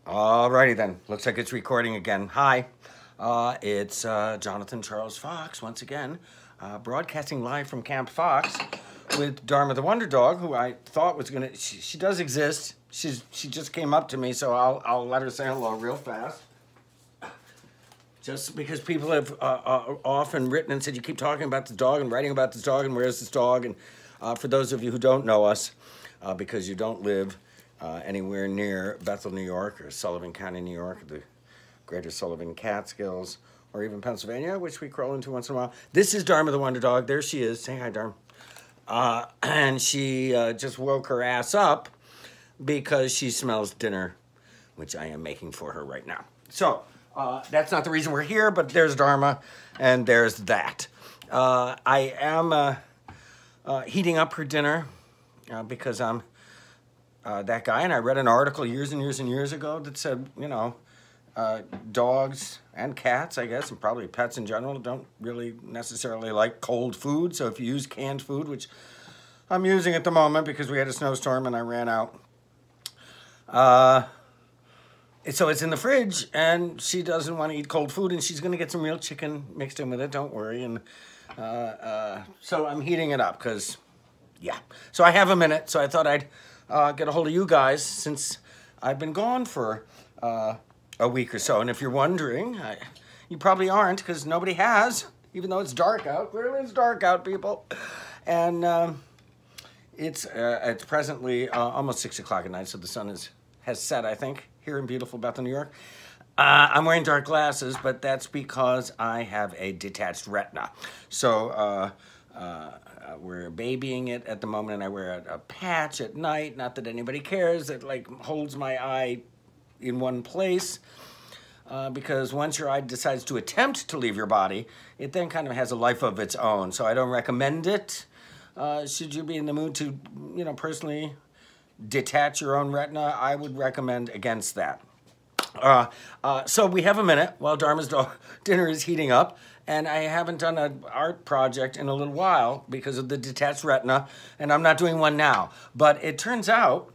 Alrighty then, looks like it's recording again. Hi, it's Jonathan Charles Fox once again, broadcasting live from Camp Fox with Dharma the Wonder Dog, who I thought was gonna. She does exist. She just came up to me, so I'll let her say hello real fast. Just because people have often written and said you keep talking about this dog and writing about this dog and where's this dog, and for those of you who don't know us, because you don't live anywhere near Bethel, New York, or Sullivan County, New York, or the greater Sullivan Catskills, or even Pennsylvania, which we crawl into once in a while. This is Dharma the Wonder Dog. There she is. Say hi, Dharma. And she just woke her ass up because she smells dinner, which I am making for her right now. So that's not the reason we're here, but there's Dharma, and there's that. I am heating up her dinner because I'm that guy, and I read an article years and years and years ago that said, you know, dogs and cats, I guess, and probably pets in general, don't really necessarily like cold food. So if you use canned food, which I'm using at the moment because we had a snowstorm and I ran out, so it's in the fridge, and she doesn't want to eat cold food, and she's going to get some real chicken mixed in with it, don't worry. And so I'm heating it up because, yeah. So I have a minute, so I thought I'd get a hold of you guys since I've been gone for a week or so. And if you're wondering, you probably aren't, because nobody has, even though it's dark out. Clearly it's dark out, people. And it's presently almost 6 o'clock at night, so the sun has set, I think, here in beautiful Bethel, New York. I'm wearing dark glasses, but that's because I have a detached retina. So we're babying it at the moment, and I wear a patch at night. Not that anybody cares. It like holds my eye in one place because once your eye decides to attempt to leave your body, it then kind of has a life of its own. So I don't recommend it. Should you be in the mood to, you know, personally detach your own retina, I would recommend against that. So we have a minute while Dharma's dinner is heating up, and I haven't done an art project in a little while because of the detached retina, and I'm not doing one now. But it turns out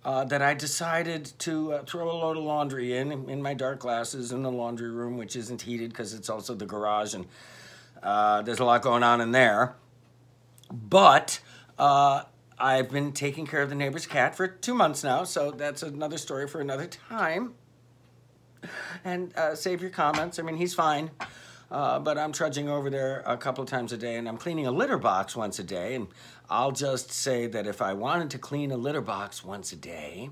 that I decided to throw a load of laundry in my dark glasses in the laundry room, which isn't heated because it's also the garage, and there's a lot going on in there. But I've been taking care of the neighbor's cat for 2 months now, so that's another story for another time. And save your comments. I mean, he's fine, but I'm trudging over there a couple of times a day, and I'm cleaning a litter box once a day. And I'll just say that if I wanted to clean a litter box once a day,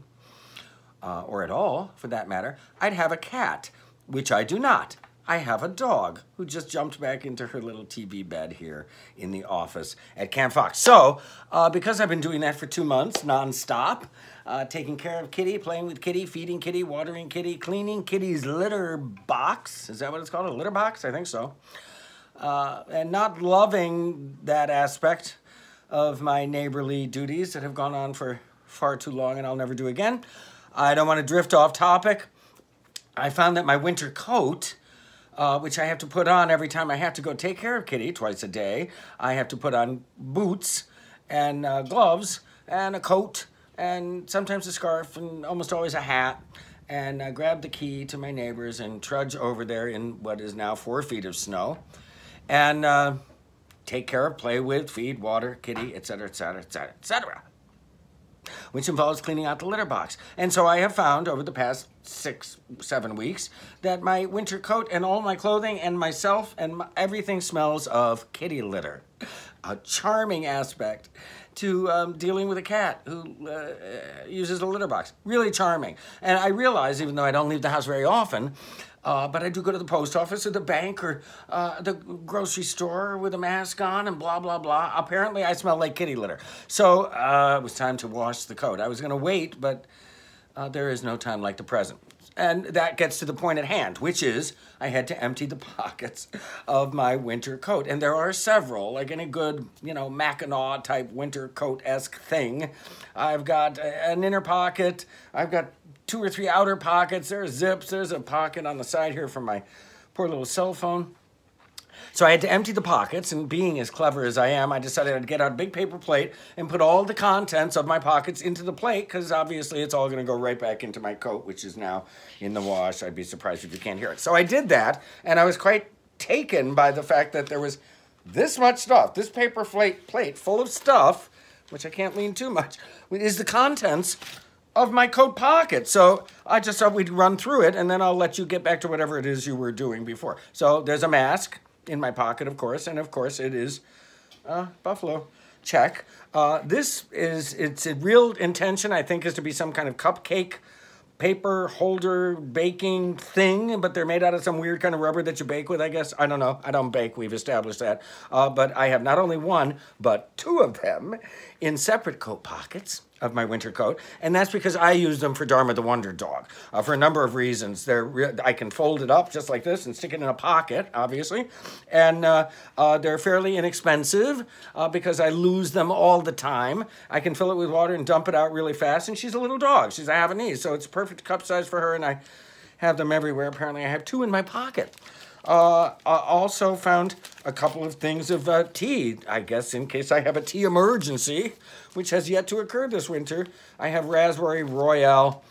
or at all for that matter, I'd have a cat, which I do not. I have a dog who just jumped back into her little TV bed here in the office at Camp Fox. So, because I've been doing that for 2 months nonstop, taking care of Kitty, playing with Kitty, feeding Kitty, watering Kitty, cleaning Kitty's litter box. Is that what it's called? A litter box? I think so. And not loving that aspect of my neighborly duties that have gone on for far too long and I'll never do again. I don't want to drift off topic. I found that my winter coat, which I have to put on every time I have to go take care of Kitty twice a day. I have to put on boots and gloves and a coat and sometimes a scarf and almost always a hat, and grab the key to my neighbors and trudge over there in what is now 4 feet of snow and take care of, play with, feed, water Kitty, etc., etc., etc., etc., which involves cleaning out the litter box. And so I have found over the past 6, 7 weeks that my winter coat and all my clothing and myself and everything smells of kitty litter. A charming aspect to dealing with a cat who uses a litter box. Really charming. And I realize, even though I don't leave the house very often, but I do go to the post office or the bank or the grocery store with a mask on and blah, blah, blah. Apparently, I smell like kitty litter. So it was time to wash the coat. I was going to wait, but there is no time like the present. And that gets to the point at hand, which is I had to empty the pockets of my winter coat. And there are several, like any good, you know, Mackinac type winter coat-esque thing. I've got an inner pocket. I've got 2 or 3 outer pockets. There's zips. There's a pocket on the side here for my poor little cell phone. So I had to empty the pockets, and being as clever as I am, I decided I'd get out a big paper plate and put all the contents of my pockets into the plate, because obviously it's all going to go right back into my coat, which is now in the wash. I'd be surprised if you can't hear it. So I did that, and I was quite taken by the fact that there was this much stuff, this paper plate full of stuff, which I can't lean too much, is the contents of my coat pocket. So I just thought we'd run through it, and then I'll let you get back to whatever it is you were doing before. So there's a mask in my pocket, of course, and of course it is buffalo. Check. Its real intention, I think, is to be some kind of cupcake paper holder baking thing, but they're made out of some weird kind of rubber that you bake with, I guess. I don't know. I don't bake. We've established that. But I have not only one, but two of them in separate coat pockets of my winter coat, and that's because I use them for Dharma the Wonder Dog for a number of reasons. I can fold it up just like this and stick it in a pocket, obviously, and they're fairly inexpensive because I lose them all the time. I can fill it with water and dump it out really fast, and she's a little dog. She's a Havanese, so it's perfect cup size for her, and I have them everywhere. Apparently, I have two in my pocket. I also found a couple of things of tea, I guess, in case I have a tea emergency, which has yet to occur this winter. I have Raspberry Royale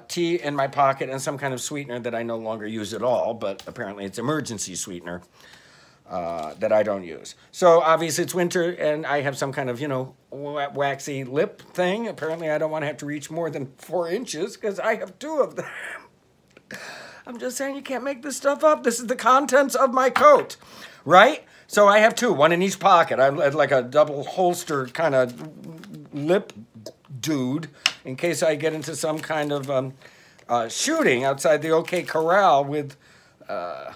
tea in my pocket and some kind of sweetener that I no longer use at all, but apparently it's emergency sweetener that I don't use. So obviously it's winter, and I have some kind of, waxy lip thing. Apparently I don't want to have to reach more than 4 inches because I have two of them. I'm just saying, you can't make this stuff up. This is the contents of my coat, right? So I have two, one in each pocket. I'm like a double holster kind of lip dude in case I get into some kind of shooting outside the OK Corral with Rexall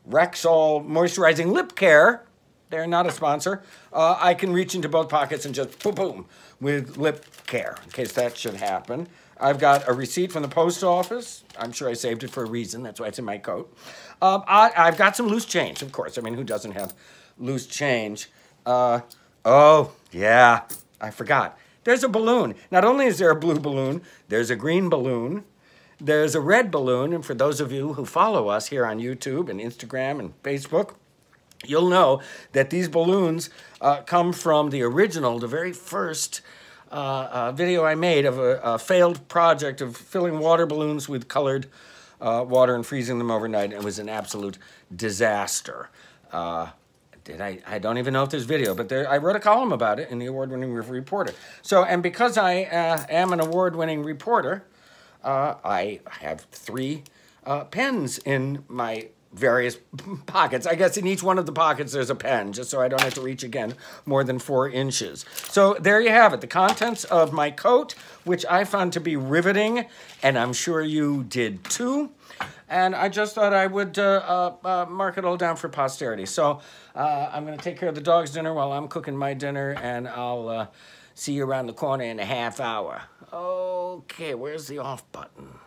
Moisturizing Lip Care. They're not a sponsor. I can reach into both pockets and just boom, boom, with lip care in case that should happen. I've got a receipt from the post office. I'm sure I saved it for a reason. That's why it's in my coat. I've got some loose change, of course. I mean, who doesn't have loose change? Oh, yeah, I forgot. There's a balloon. Not only is there a blue balloon, there's a green balloon. There's a red balloon. And for those of you who follow us here on YouTube and Instagram and Facebook, you'll know that these balloons come from the original, the very first video I made of a failed project of filling water balloons with colored water and freezing them overnight. It was an absolute disaster. I don't even know if there's video, but I wrote a column about it in the award-winning reporter. So, and because I am an award-winning reporter, I have 3 pens in my various pockets. I guess in each one of the pockets there's a pen, just so I don't have to reach again more than 4 inches. So there you have it, the contents of my coat, which I found to be riveting, and I'm sure you did too. And I just thought I would mark it all down for posterity. So I'm going to take care of the dog's dinner while I'm cooking my dinner, and I'll see you around the corner in a half hour. Okay, where's the off button?